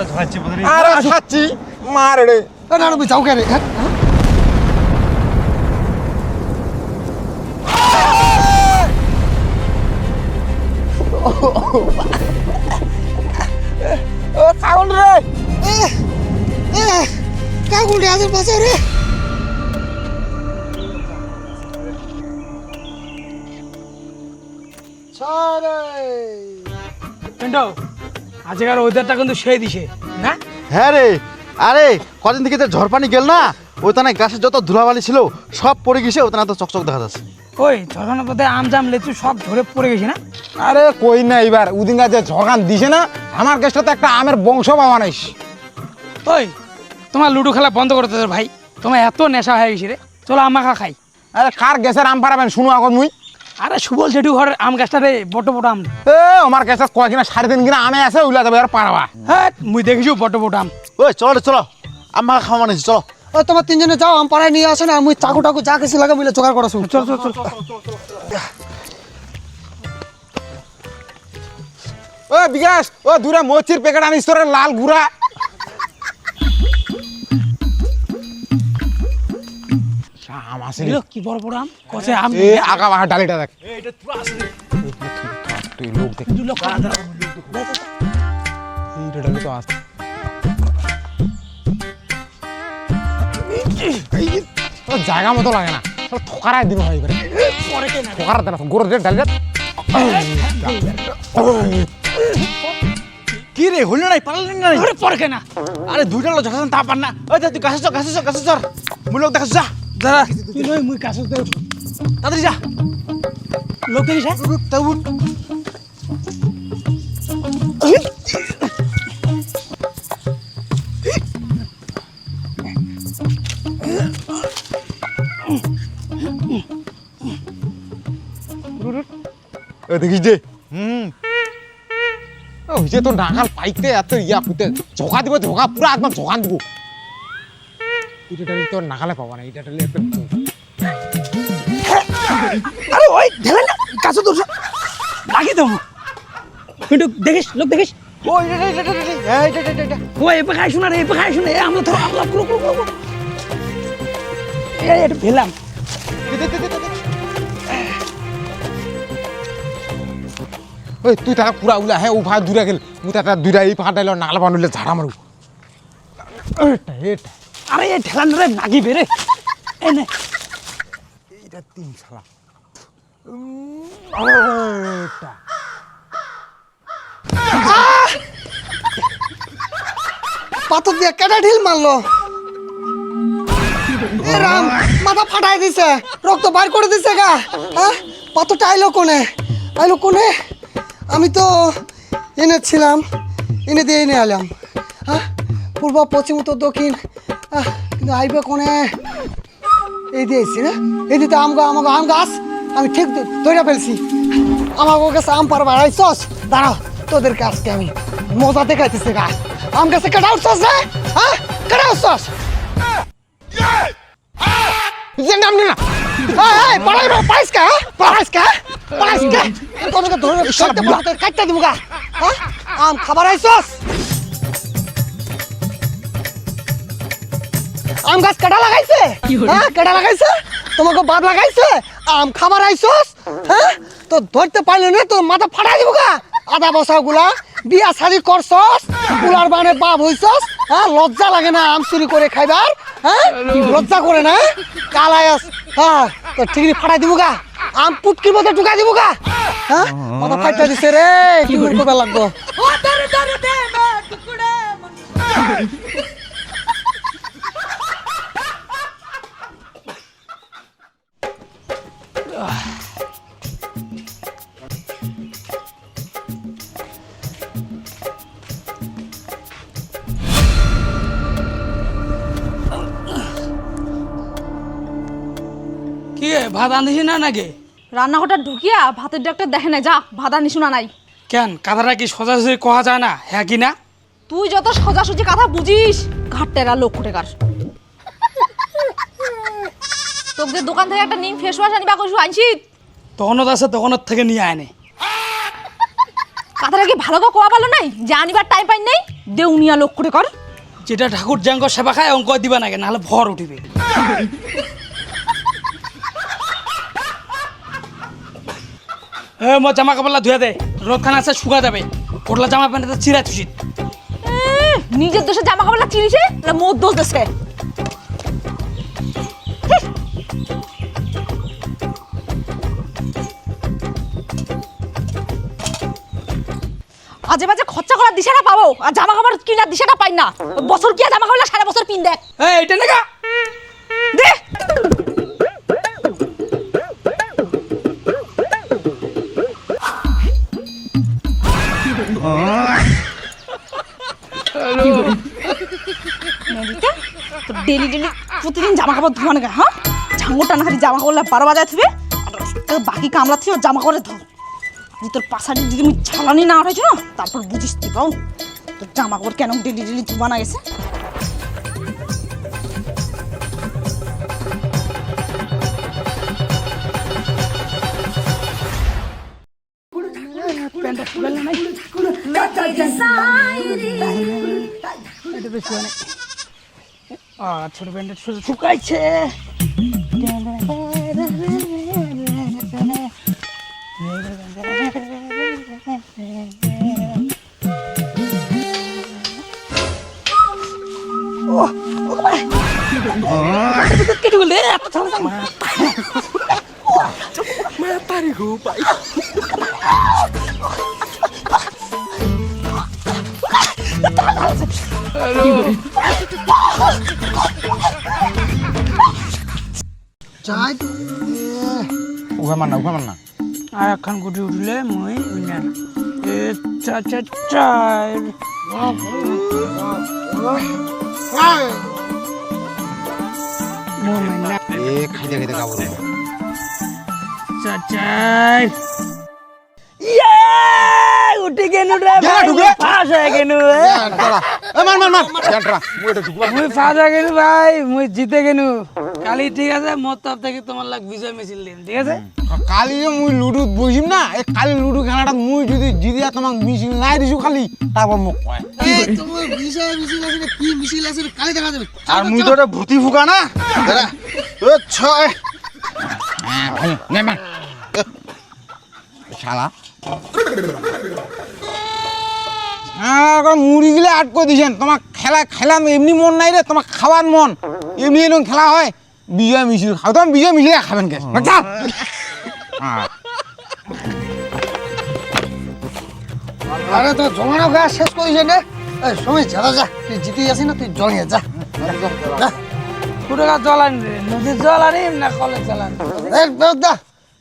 আরে খাচ্ছি মার রে না না যাও কে রে ও ছাগল রে কাকুল রে আজ বাঁচাও রে পিন্টু আজকের ওয়েদারটা কিন্তু সেই দিছে না? হ্যাঁ রে, আরে কদিন থেকে যে ঝড় পানি গেল না, ওইখানে গাছের যত ধুলাবালি ছিল সব পড়ে গেছে, ওইখানে তো চকচক দেখা যাচ্ছে। ওই ঝড়খানা পথে আম জাম লেচু সব ধরে পড়ে গেছে না? আরে কই না এবার উদিন যে ঝগান দিছে না, আমার কাছে তো একটা আমের বংশ পাওয়া নাই। ওই তোমার লুডো খেলা বন্ধ করতে দে ভাই, তোমার এত নেশা হয়ে গেছে রে। চলো আম মাখা খাই। আরে কার গ্যাসের আম পারাবেন শুনো আগত মুই। আরে সুবল জেঠু ঘরের আম গাছটা রে, বড় বড় আম। এ আমার কাছে কয় কিনা 3.5 কিনা আমে আছে, ওইলা যাবে আর পারাবা। হ্যাঁ মুই দেখিছো বড় বড় আম। ওই চলো রে চলো, আম্মা খাওয়া মানে চলো। ও তোমার তিনজনে যাও আম পাড়ায় নিয়ে আসো না, আমি চাকু টাকু যা কিছু লাগে মিলে জোগাড় করাছো। চল চল চল। ও বিকাশ, ও দূরে মচির প্যাকেট আনিস তোর লাল গুড়া। আম আছে এগুলো কি বড় বড় আম কসে আম। এ আগা বাহা ডালিটা দেখ। এইটা পুরো আছে রে। তুই লোক দেখ, দুলো করা দাও। এই ডালি তো আছে। ও জায়গা মতো লাগে না, তো ঠকারাই দিন হয় করে। পরে কে না? ঠকারা দেনা গরু দে ডালি দে। কি রে হইল নাই, পারলেন না? আরে পরে কে না? আরে দুইটা লোক যখন তা পার না, ওই তুই গাছে চল গাছে চল গাছে চল, মুই লোক দেখাস যা দাদা তুই নই মুই কাছে দে। তাড়াতাড়ি যা। লোক দেখিস হ্যাঁ? ও দেখিস দে। ও যে তো নাগাল পাইতে এত ইয়া পুতে ঝোকা দিব, ঝোকা পুরো একদম ঝোকান দিব। এটা ডালি তো নাগালে পাবা না, এটা ডালি একদম। আরে ওই ঢেলে না কাছে দূর লাগি দাও। কিন্তু দেখিস লোক দেখিস। ওই এটা ওই এপে খাই শোনা রে, এপে খাই শোনা। আমরা তো আমরা পুরো পুরো পুরো এই এটা ফেলাম। ওই তুই তাকে পুরা উলা হ্যাঁ ও ভাই দূরে গেল, ও তাকে দূরে এই পাহাড় ডাইল নাগাল বানুলে ঝাড়া মারু। এটা এটা আরে এই ঠেলান রে নাগি বেরে এ নে। এটা তিন শালা। এটা পাথর দিয়ে কেটে ঢিল মারলো। এ রাম, মাথা ফাটাই দিছে, রক্ত বাইর করে দিছে গা। হ্যাঁ পাথরটা আইলো কোনে? আইলো কোনে? আমি তো এনেছিলাম, এনে দিয়ে এনে আলাম। হ্যাঁ পূর্ব পশ্চিম উত্তর দক্ষিণ, কিন্তু আইবে কোনে? এই দিয়েছি না, এই দিতে আমাকে আম গাছ আমি ঠিক ধরে ফেলছি। আমাকে কাছে আম পার বাড়াইছস, দাঁড়াও তোদেরকে আজকে আমি মজা দেখাইতেছে গা। আম গাছে কেটে উঠছস রে, হ্যাঁ কেটে উঠছস। নাম না পাইস কা তোদেরকে ধরে কাটতে দিব গা। হ্যাঁ আম খাবার আইছস, আম গাছ কাটা লাগাইছে, হ্যাঁ কাটা লাগাইছে, তোমাকে বাদ লাগাইছে, আম খাবার আইছস। হ্যাঁ তো ধরতে পারলে না তোর মাথা ফাটাই দিব গা। আদা বসা গুলা বিয়া শাড়ি করছস, কুলার বানে বাপ হইছস। হ্যাঁ লজ্জা লাগে না আম চুরি করে খাইবার? হ্যাঁ লজ্জা করে না কালায়াস? হ্যাঁ তো ঠিকই ফাটাই দিব গা, আম পুটকির মধ্যে ঢুকাই দিব গা। হ্যাঁ মাথা ফাইটা দিছে রে, কি করবে লাগবো? কি ভাত আনদিস না নাকি? রান্নাঘরটা ঢুকিয়া ভাতের ডাক্তার দেখে না, যা ভাত আনি শোনা নাই। কেন কাদারা কি সোজাসুজি কহা যায় না? হ্যাঁ কি না? তুই যত সোজাসুজি কথা বুঝিস, ঘাটটেরা লোক কোটেকার। তোকে দোকান থেকে একটা নিম ফেস ওয়াশ আনিবা কইছু, আনছি? তখনত আছে তখনত থেকে নিয়ে আনে। কথাটা কি ভালো করে কোয়া পালো নাই যে আনিবার টাইম পাই নাই? দেউনিয়া লোক করে কর। যেটা ঠাকুর জাঙ্গ সেবা খায় অঙ্ক দিবা নাকি, নাহলে ভর উঠিবে। মোর জামা কাপড় ধুয়ে দে, রোদখান আছে শুকা যাবে। ওটলা জামা প্যান্ট চিরা থুসিত। নিজের দোষে জামা কাপড় চিরিছে না মোর দোষ দেশে? আজে বাজে খরচা করার দিশাটা পাবো আর জামা কাপড় কিনার দিশাটা পাই না। বছর কি জামা কাপড় সারা বছর পিন দেখ। এইটা নাকা দে ডেলি ডেলি প্রতিদিন জামা কাপড় ধোয়া না, হ্যাঁ ঝাঙ্গুটা না খালি জামা কাপড় 12 বাজায় থুবে আর বাকি কামলা থুয়ে জামা কাপড়ে ধো। যদি তোর পাশাটি যদি আমি ছালানি না উঠাইছো না তারপর বুঝিস তুই পাও তোর জামা কাপড় কেন ডেলি ডেলি ধোয়া না গেছে। ছোট প্যান্ট শুকাইছে। কেটে গেলে চাই উভা মান না আর এখন গুটি উঠলে মই উইনার। চা চা চাই এ খাইতে খাইতে কাবু চা চাই উঠে কেন রে ঢুকে ফাঁস হয়ে কেন মুই ফাঁস হয়ে কেন ভাই, মুই জিতে কেন কালি। ঠিক আছে মোর তরফ থেকে তোমার লাগ বিজয় মিছিল দিন, ঠিক আছে? কালি মুই লুডুত বসিম না, এই কালি লুডু খেলাটা মুই যদি জিতিয়া তোমাক মিছিল নাই দিছো খালি তারপর মোক কয় তোমার বিষয় মিছিল আছে কি মিছিল আছে কালি দেখা যাবে। আর মুই তো একটা ভূতি ফুকা না দাদা ও ছয় শালা মুড়ি গিলে আটকো দিছেন। তোমাক খেলাম এমনি মন নাই রে, তোমাক খাওয়ার মন এমনি এরকম খেলা হয়। বিজয় মিছিল খাও, তোমার বিজয় মিছিলে খাবেন কে? আরে তো জমানো গা শেষ করিছে না। এই সময় যা যা, তুই জিতে আসি না, তুই জল নিয়ে যা যা। কুড়ে গা জল আনি রে, নদীর জল আনি না কলের জল আনি? এই বেদা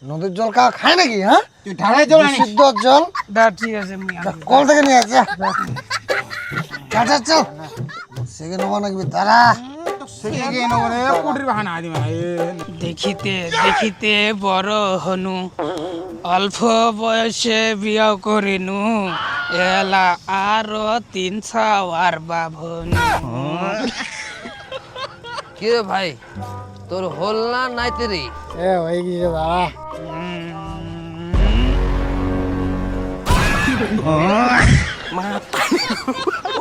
নদীর জল খায় নাকি? হ্যাঁ তুই ঢালাই জল আনিস। বিশুদ্ধ জল দা ঠিক আছে মুই আনি। কল থেকে নিয়ে যা কাটা চল সেকে নেওয়া নাকি তারা দেখিতে দেখিতে বড় হনু, অল্প বয়সে বিয়া করিনু, এলা আরো 3 ছাওয়ার বাভনু। কি রে ভাই, তোর হল না নাইতে রে? এ হয়ে গিয়েছে দাঁড়া।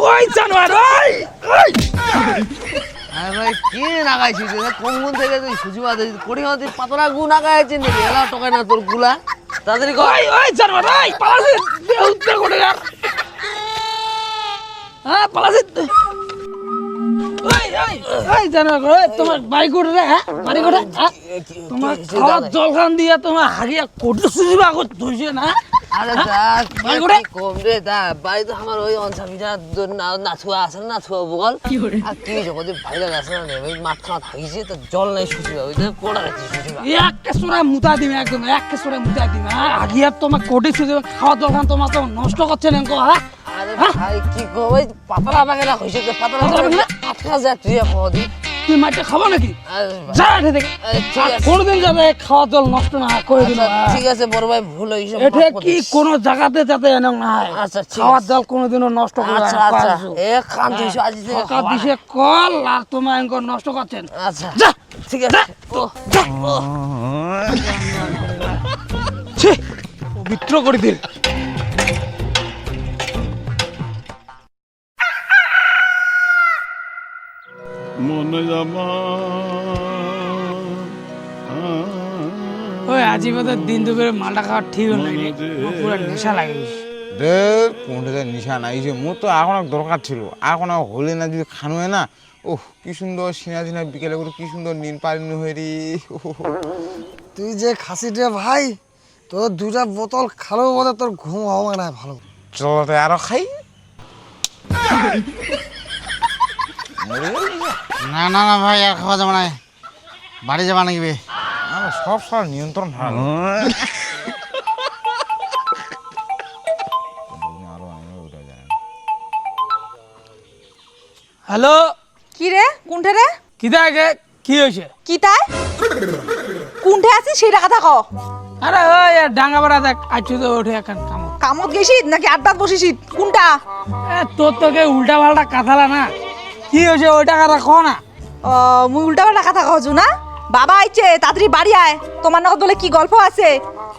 ওই জানোয়ার ওই আরে ভাই কি নাগাইছিস কোন থেকে তুই সুজি বাদে কোড়ি হতে পাতলা গু নাগাইছিস নাকি? এলা টকায় না তোর গুলা তাড়াতাড়ি কর। ওই ওই জানোয়ার ওই পালাছে উত্তর কোটে যার। হ্যাঁ পালাছে। ওই ওই ওই জানোয়ার ওই তোমার বাড়ি কোটে রে? হ্যাঁ বাড়ি কোটে? হ্যাঁ তোমার খাওয়ার জল খান দিয়া তোমার হাগিয়া কোটে সুজি বাগত ধুইছে না? আরে বাড়ি কোটে? কম রে তা বাড়ি তো আমার ওই অনসাবিটা নাচুয়া আছে না, নাচুয়া বল আর কি যদি ভাইরা আছে না ওই মাথা থাকিছে তো জল নাই সুজি ওই যে কোড়া রাখছি সুজি এক কেসরা মুতা দিবে একদম এক কেসরা মুতা দিবে। আর আগিয়া তোমার কোটে সুজি খাওয়া জল খান তোমার তো নষ্ট করছে না গো। হ্যাঁ আরে ভাই কি কো ওই পাতলা বাগেরা হইছে যে পাতলা বাগেরা আটকা যা তুই কদি তুই মাঠে খাবো নাকি? আরে যা এঠে থেকে ঠিক আছে কোনদিন যাতে খাওয়া জল নষ্ট না করে দিল। ঠিক আছে বড় ভাই ভুল হইছে এটা কি কোনো জায়গাতে যাতে এনে না হয়। আচ্ছা, ঠিক খাওয়ার জল কোনোদিনও নষ্ট করে আচ্ছা আচ্ছা এ খান তুই আজ থেকে টাকা দিছে কল আর তোমার এঙ্কর নষ্ট করছেন। আচ্ছা যা ঠিক আছে ও যা ছি পবিত্র করে দিল। ওই আজীবনের দিন দুপুরে মালটা খাওয়া ঠিক হলো না পুরো নেশা লাগে রে কোনটা নিশা নাই যে মোর তো এখন দরকার ছিল এখন হলে না যদি খানো হয় না ওহ কি সুন্দর সিনা সিনা বিকেলে করে কি সুন্দর নীল পারিনি হয়ে রে তুই যে খাসিটা ভাই তোর দুটা বোতল খালো বলে তোর ঘুম হবে না ভালো। চলতে আরো খাই না না না ভাই আর খাওয়া যাবে না, বাড়ি যাবা নাকি বে? আমার সব সাল নিয়ন্ত্রণ ভালো হ্যালো কি রে কোনঠে রে কিতা আগে কি হয়েছে কি তাই কোনঠে আছিস সেটা কথা ক। আরে ওই ডাঙ্গা বাড়া দেখ আজকে তো ওঠে এখন কাম কামত গেছিস নাকি আড্ডাত বসিস কোনটা? তোর তোকে উল্টা পাল্টা কাঁথালা না কি হয়েছে ওইটা কথা কো না ও মুই উল্টা পাল্টা কথা কহছু না? বাবা আইছে তাড়াতাড়ি বাড়ি আয়, তোমার নগদ বলে কি গল্প আছে,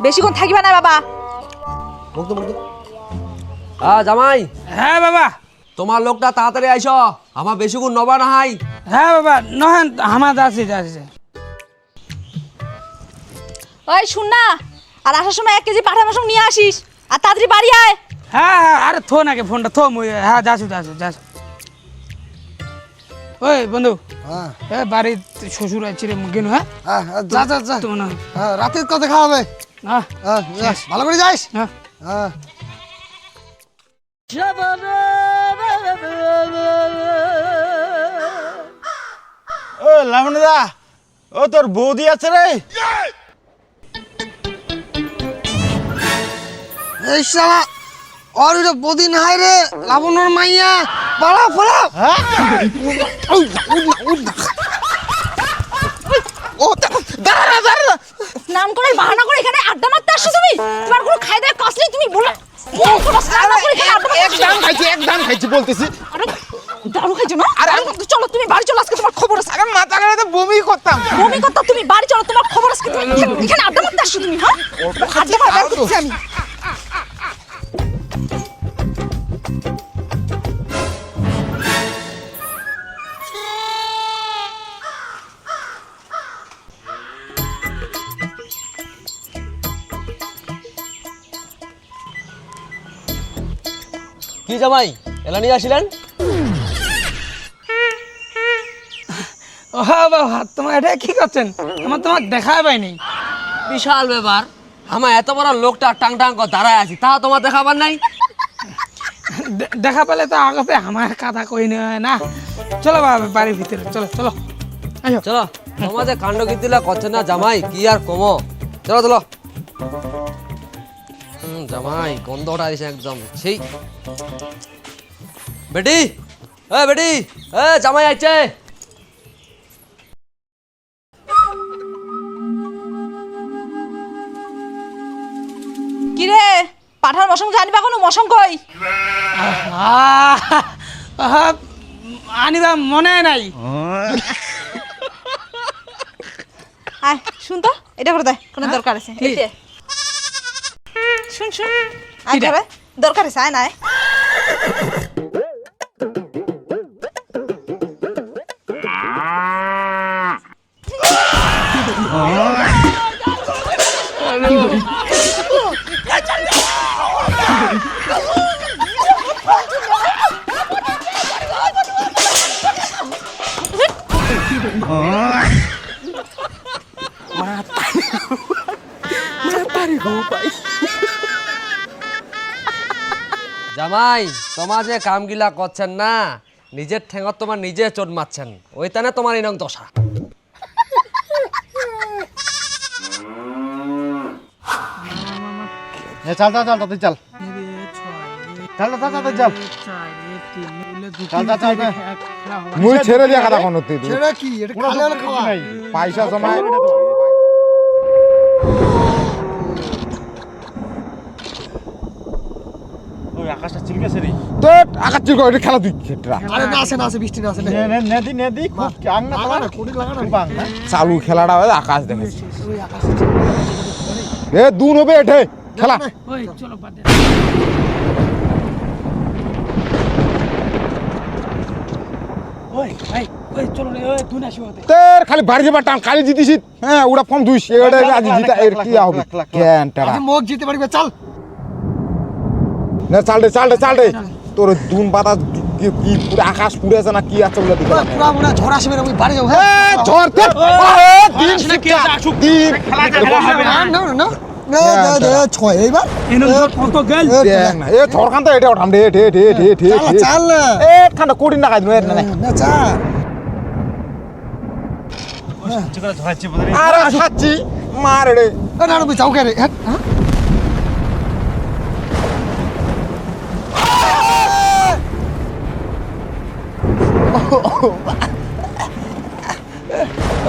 বেশিক্ষণ থাকিবা না বাবা। জামাই হ্যাঁ বাবা তোমার লোকটা তাড়াতাড়ি আইস, আমার বেশিক্ষণ নবা না হাই। হ্যাঁ বাবা নহেন আমার যাচ্ছি যাচ্ছি। ওই শুন না, আর আসার সময় 1 কেজি পাঠা মাংস নিয়ে আসিস, আর তাড়াতাড়ি বাড়ি আয়। হ্যাঁ হ্যাঁ আরে থো নাকি ফোনটা থো মুই হ্যাঁ যাচ্ছি যাচ্ছি যাচ্ছি। ওই বন্ধু হ্যাঁ এ বাড়ি শ্বশুর আছে রে গেনু হ্যাঁ হ্যাঁ যা যা যা। তোমার না হ্যাঁ রাতের কথা খাওয়াবে। হ্যাঁ হ্যাঁ যাস, ভালো করে যাস। হ্যাঁ হ্যাঁ ও লাবণীদা, ও তোর বৌদি আছে রে? এই শালা আর ওটা বদিন হাই রে লাবণর মাইয়া পালা পালা। ও দাঁড়া দাঁড়া স্নান করে বাহানা করে এখানে আড্ডা মারতে আসছো তুমি? তোমার কোনো খাই দায় কসলি তুমি বলে স্নান না করে এখানে আড্ডা মারতে আসছো? একদম খাইছি বলতেছি আরে দারু খাইছো না? আরে চলো তুমি বাড়ি চলো, আজকে তোমার খবর আছে। আগে মাথা গেলে বমি করতাম বমি করতে তুমি বাড়ি চলো, তোমার খবর আছে। তুমি এখানে আড্ডা মারতে আসছো তুমি? হ্যাঁ আড্ডা মারতে আসছি আমি। কি জামাই এলা নিয়ে আসিলেন? ও বাবা তোমার এটা কি করছেন? আমার তোমাকে দেখাই পাইনি। বিশাল ব্যাপার, আমার এত বড় লোকটা টাং টাং করে দাঁড়ায় আছি, তা তোমার দেখাবার নাই? দেখা পেলে তো আগতে আমার কথা কই না। চলো বাবা বাড়ির ভিতরে চলো চলো আইও। চলো, তোমার যে কাণ্ড কীর্তিলা করছে না জামাই, কি আর কমো। চলো চলো। জামাই গন্ধটা আসে একদম সেই। বেটি বেটি জামাই আইছে। কি রে পাঠার মশং জানিবা কোনো মশং কই? আনিবা মনে নাই। আয় শুন তো, এটা করে দে, কোনো দরকার আছে? এই যে শুন শুন, আয় ধরে দরকার আছে, আয় না আয়। জামাই তোমার যে কামগিলা করছেন না, নিজের ঠেঙত তোমার নিজে চোট মারছেন, ওইখানে তোমার ইনং দশা। চল চল চল তুই চল চল চল চল চল চল চল চল মুই ছেড়ে দিয়া কথা কোন তুই সেটা কি এটা খালে হলে খাওয়া? পয়সা জমা ওই আকাশটা চিলকেছে রে। তো আকাশ চির করে খেলা তুই খেটরা আরে না আসে না আসে, বৃষ্টি না আসে। নেদি খুব আং না লাগা না, কোটি লাগা না। খুব আং না। চালু খেলাটা হয় আকাশ দেখেছি এ দুন হবে এঠে খেলা ওই চলো বাদ দে। ওই ভাই ওই চলো তোর খালি বাড়ি যাবার টান খালি জিতিস হ্যাঁ ওটা ফর্ম দুইস এটা আজ জিতা এর কি হবে কেন টাকা আজ মুখ জিতে পারবে চল না চাল রে তোর দুন পাতা কি পুরো আকাশ পুড়ে আছে না কি আছে ওগুলো দিকে পুরা মনে হয় ঝড় আসবে আমি বাড়ি যাবো হ্যাঁ ঝড় দিন দিন না না ছয় এইবার এ ঝড় খান তো এটা ওঠাম রে চাল না এ খান্ডা কোটি না খাই না না চাল আরে খাচ্ছি মার রে না না যাও কে রে হ্যাঁ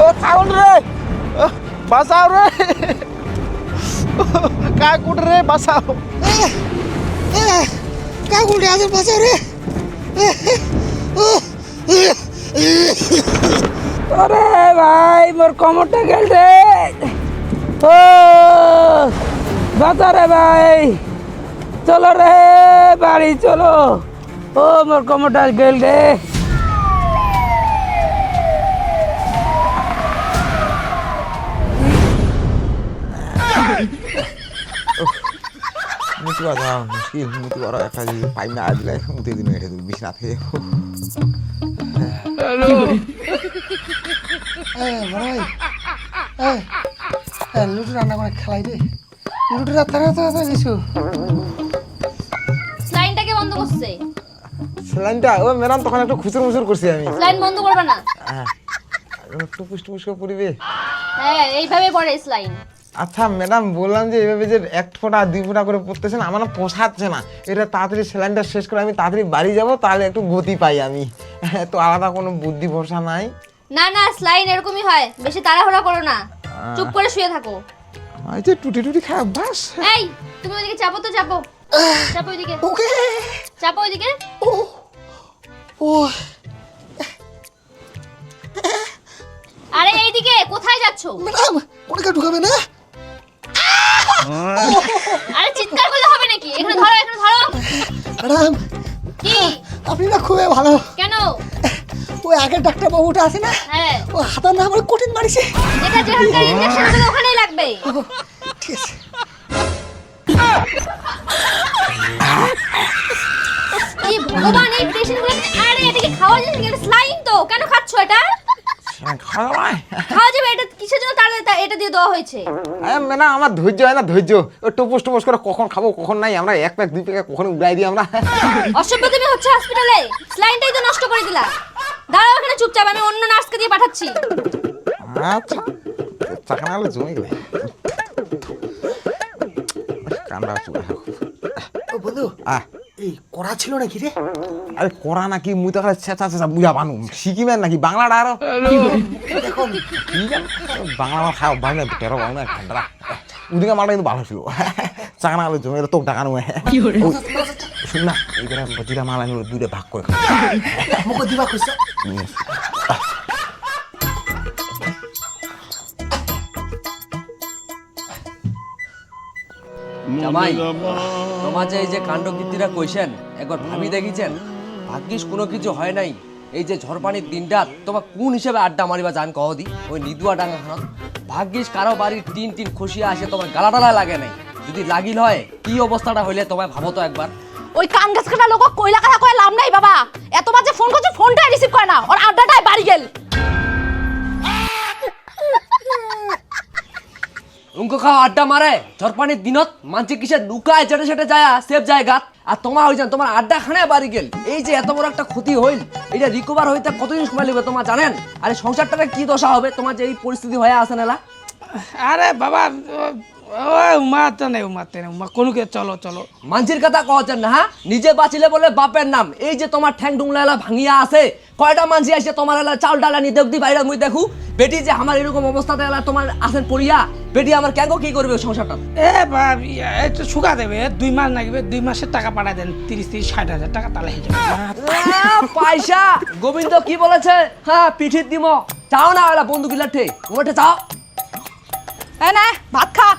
ও ছাগল রে বাঁচাও রে কাকুট রে বাঁচাও কাকুল রে আজ বাঁচাও রে আরে ভাই মোর কমরটা গেল রে ও বাঁচা রে ভাই চলো রে বাড়ি চলো ও মোর কমরটা গেল রে মুতি বাজা মুশকিল মুতি বড় একটা যে পাই না আজলে মুতি দিন হেঁটে দিবি বিছনা থেকে লুটু রান্না করে খেলাই রে লুটু রাত্রে কিছু লাইনটাকে বন্ধ করছে স্যালাইনটা ও ম্যাডাম তখন একটু খুচুর মুচুর করছি আমি লাইন বন্ধ করবে না একটু পুষ্ট পুষ্ট পড়িবে হ্যাঁ এইভাবে পড়ে লাইন আচ্ছা ম্যাডাম বললাম যে এভাবে যে এক ফোঁটা দুই ফোঁটা করে পড়তেছেন আমার না পোষাচ্ছে না এটা তাড়াতাড়ি স্যালাইনটা শেষ করে আমি তাড়াতাড়ি বাড়ি যাব তাহলে একটু গতি পাই আমি তো আলাদা কোনো বুদ্ধি ভরসা নাই না না লাইন এরকমই হয় বেশি তাড়াহুড়া করো না চুপ করে শুয়ে থাকো এই যে টুটি টুটি খায় বাস এই তুমি ওইদিকে চাপো তো চাপো চাপো ওইদিকে ওকে চাপো ওইদিকে ও আরে এইদিকে কোথায় যাচ্ছো ম্যাডাম ওটাকে ঢুকাবে না আরে চিৎকার করলে হবে নাকি এখানে ধরো ম্যাডাম কি আপনি না খুবই ভালো কেন ওই আগের ডাক্তার বাবুটা আছে না হ্যাঁ ও হাতার না আমার কঠিন মারিছে যেটা যেখানকার ইনজেকশন গুলো ওখানেই লাগবে ঠিক আছে এই ভগবান এই পেশেন্ট গুলো আরে এটাকে খাওয়া যায় না স্লাইন তো কেন খাচ্ছো এটা খাওয়া যাবে এটা কিসের জন্য তাহলে এটা দিয়ে দেওয়া হয়েছে ম্যাডাম আমার ধৈর্য হয় না ধৈর্য ও টপস টপস করে কখন খাবো কখন নাই আমরা এক প্যাক দুই প্যাক কখন উড়াই দিই আমরা অসভ্য তুমি হচ্ছে হসপিটালে স্লাইনটাই তো নষ্ট করে দিলা দাঁড়াও এখানে চুপচাপ আমি অন্য নার্সকে দিয়ে পাঠাচ্ছি আচ্ছা চাকানা হলে জমে গেলে কামড়া চুড়া ও বন্ধু আহ এই করা ছিল নাকি রে আরে করা নাকি মুই তো খালি চেঁচা চেঁচা বুঝা বানু শিখিবেন নাকি বাংলাটা আরো দেখো বাংলা আমার খাওয়া ভাই না তেরো বাংলা ঠান্ডা ওদিকে মালটা কিন্তু ভালো ছিল চাকানা হলে জমে তোক টাকা নয় শুন না এইবার যেটা মাল আনলো দুটো ভাগ করে মুখ দিবা কইছে জামাই তোমার যে এই যে কাণ্ডকীর্তিরা কইছেন একবার ভাবি দেখিছেন ভাগ্যিস কোনো কিছু হয় নাই এই যে ঝড়পানির দিনটা তোমার কোন হিসেবে আড্ডা মারিবা জান কহ দি ওই নিদুয়া ডাঙ্গা খানত ভাগ্যিস কারো বাড়ির টিন টিন খসিয়া আসে তোমার গালাটালা লাগে নাই যদি লাগিল হয় কি অবস্থাটা হইলে তোমায় ভাবো তো একবার ওই কান গাছ কাটা লোক কইলা কথা কয় লাভ নাই বাবা এতবার যে ফোন করছে ফোনটাই রিসিভ করে না ওর আড্ডাটাই বাড়ি গেল উঙ্কো খাওয়া আড্ডা মারে ঝড়পানির দিনত মানছে কিসে লুকায় যেটা সেটা যায় সেফ জায়গাত আর তোমার হইছেন তোমার আড্ডা খানে বাড়ি গেল এই যে এত বড় একটা ক্ষতি হইল এটা রিকভার হইতে কতদিন সময় লাগবে তোমার জানেন আরে সংসারটাকে কি দশা হবে তোমার যে এই পরিস্থিতি হয়ে আসে না আরে বাবা উমাতে নেই উমা কোনকে চলো চলো মানছির কথা কহছেন না হ্যাঁ নিজে বাঁচিলে বলে বাপের নাম এই যে তোমার ঠ্যাং ডুংলা এলা ভাঙিয়া আছে কয়টা মানছি আসে তোমার এলা চাউল ডালা নিয়ে দেখি বাইরে মুই দেখু বেটি যে আমার এরকম অবস্থাতে এলা তোমার আসেন পড়িয়া বেটি আমার কেন কি করবে সংসারটা এ বাপ একটু শুকা দেবে 2 মাস লাগবে 2 মাসের টাকা পাঠায় দেন 30-60 টাকা তাহলে হয়ে যাবে পয়সা গোবিন্দ কি বলেছে হ্যাঁ পিঠির দিম চাও না এলা বন্ধু গিলা ঠে ওটা চাও এই না ভাত খা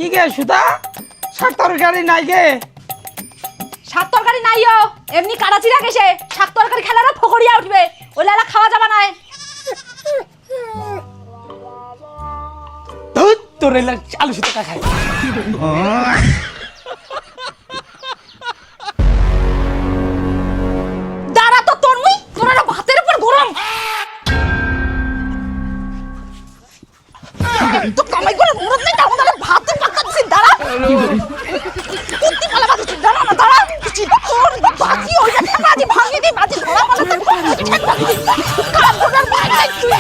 কি গে সুতা শাক তরকারি নাই গে? শাক তরকারি নাইও, এমনি কারাচিরা গেছে। শাক তরকারি খেলারা ফকড়িয়া উঠবে, ওই লালা খাওয়া যাবে না। ধুত, তোর এলা আলু সুতা খাই। দাঁড়া তো তোর মুই, তোর আর ভাতের উপর গরম। তো কামাই করে মুরত নেই, তখন তাহলে ভাতে পাকাচ্ছি। দাঁড়া কুত্তি পালা বাঁধছি, দাঁড়া না দাঁড়া। তোর বাজি ওই একটা বাজি ভাঙিয়ে দিই, বাজি ধরা মানে কাম করার বাইরে তুই